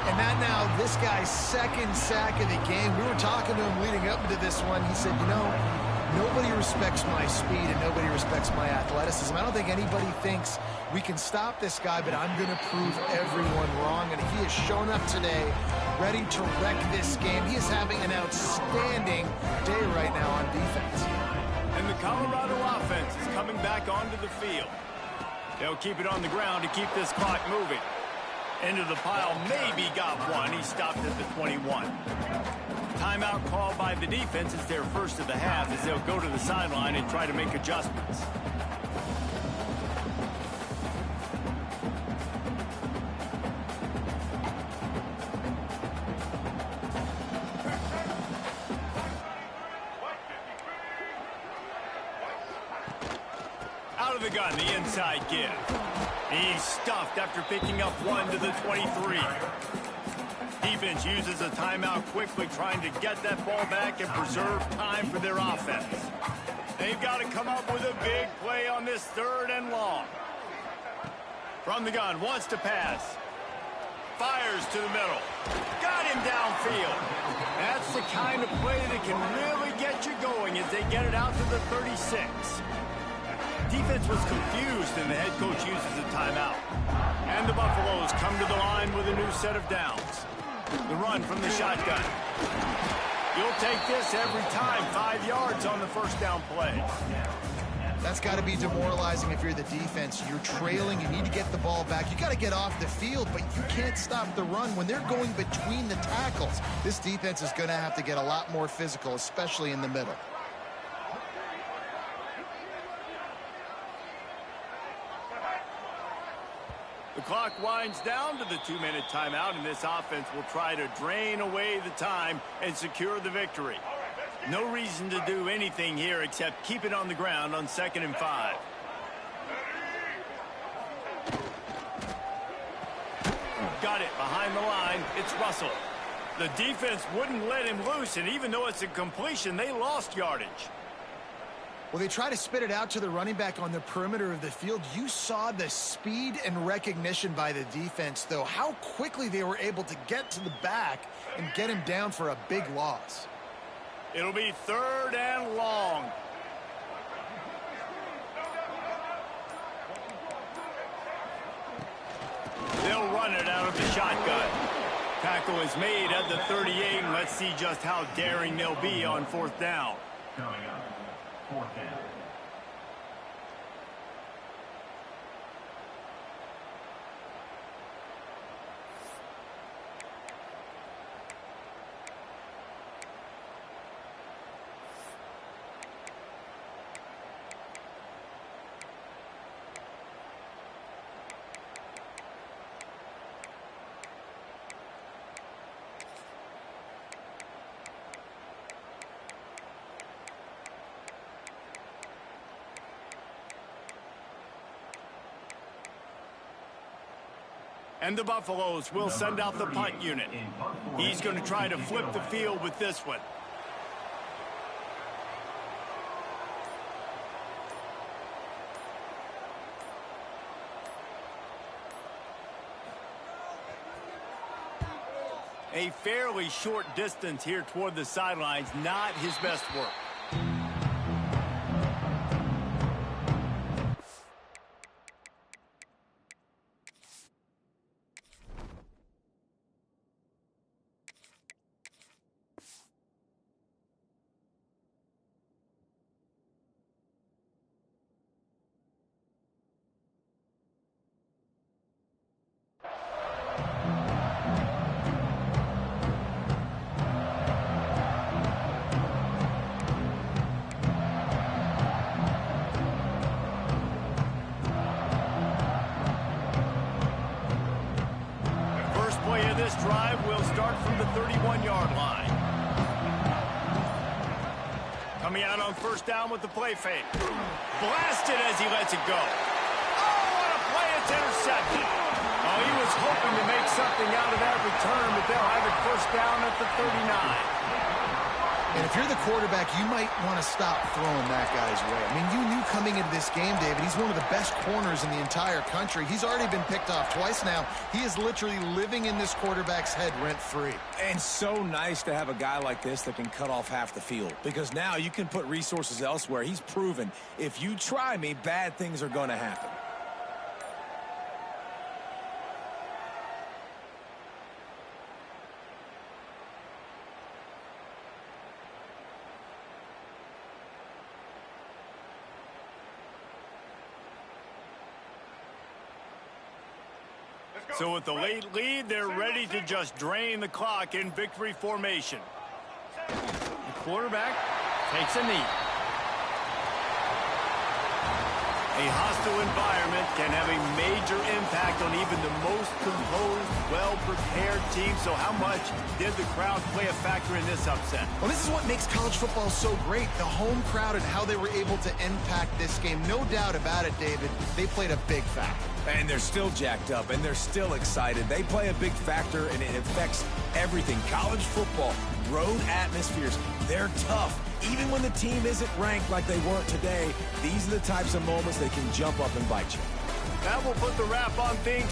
And that now, this guy's 2nd sack of the game. We were talking to him leading up into this one. He said, you know, nobody respects my speed and nobody respects my athleticism. I don't think anybody thinks we can stop this guy, but I'm going to prove everyone wrong. And he has shown up today, ready to wreck this game. He is having an outstanding day right now on defense. And the Colorado offense is coming back onto the field. They'll keep it on the ground to keep this clock moving. Into the pile, maybe got one. He stopped at the 21. Timeout called by the defense. It's their first of the half as they'll go to the sideline and try to make adjustments. Out of the gun, the inside give. He's stuffed after picking up one to the 23. Defense uses a timeout quickly, trying to get that ball back and preserve time for their offense. They've got to come up with a big play on this 3rd and long. From the gun, wants to pass. Fires to the middle. Got him downfield. That's the kind of play that can really get you going as they get it out to the 36. Defense was confused, and the head coach uses a timeout. And the Buffaloes come to the line with a new set of downs. The run from the shotgun. You'll take this every time. 5 yards on the 1st down play. That's got to be demoralizing if you're the defense. You're trailing. You need to get the ball back. You got to get off the field, but you can't stop the run. When they're going between the tackles, this defense is going to have to get a lot more physical, especially in the middle. The clock winds down to the 2-minute timeout, and this offense will try to drain away the time and secure the victory. No reason to do anything here except keep it on the ground on 2nd and 5. Got it behind the line. It's Russell. The defense wouldn't let him loose, and even though it's a completion, they lost yardage. Well, they try to spit it out to the running back on the perimeter of the field. You saw the speed and recognition by the defense, though, how quickly they were able to get to the back and get him down for a big loss. It'll be 3rd and long. They'll run it out of the shotgun. Tackle is made at the 38, and let's see just how daring they'll be on 4th down. Coming up, 4th down. And the Buffaloes will send out the punt unit. He's going to try to flip the field with this one. A fairly short distance here toward the sidelines, not his best work. This drive will start from the 31-yard line. Coming out on 1st down with the play fake. Blasted as he lets it go. Oh, what a play. It's intercepted. Oh, he was hoping to make something out of that return, but they'll have it 1st down at the 39. And if you're the quarterback, you might want to stop throwing that guy's way. I mean, you knew coming into this game, David, he's one of the best corners in the entire country. He's already been picked off twice now. He is literally living in this quarterback's head rent-free. And so nice to have a guy like this that can cut off half the field, because now you can put resources elsewhere. He's proven, if you try me, bad things are going to happen. So with the late lead, they're ready to just drain the clock in victory formation. The quarterback takes a knee. A hostile environment can have a major impact on even the most composed, well-prepared team. So how much did the crowd play a factor in this upset? Well, this is what makes college football so great, the home crowd and how they were able to impact this game. No doubt about it, David, they played a big factor. And they're still jacked up, and they're still excited. They play a big factor, and it affects everything. College football, road atmospheres, they're tough. Even when the team isn't ranked like they weren't today, these are the types of moments that can jump up and bite you. That will put the wrap on things.